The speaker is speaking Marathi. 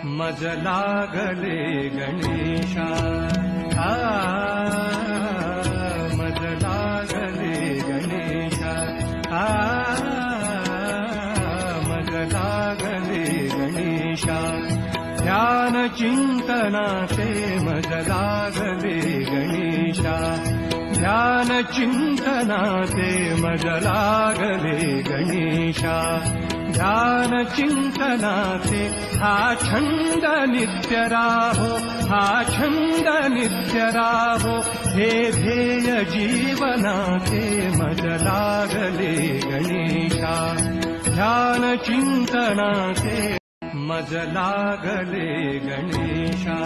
मज लागले गणेशा मज लागले गणेशा मज लागले गणेशा ध्यान चिंतनाचे मज लागले गणेशा ध्यान चिंतनाचे मज लागले गणेशा ध्यान चिंतनाचे हा छंद नित्य राहो हा छंद नित्य राहो हे ध्येय जीवनाचे मज लागले गणेशा ध्यान चिंतनाचे मज लागले गणेशा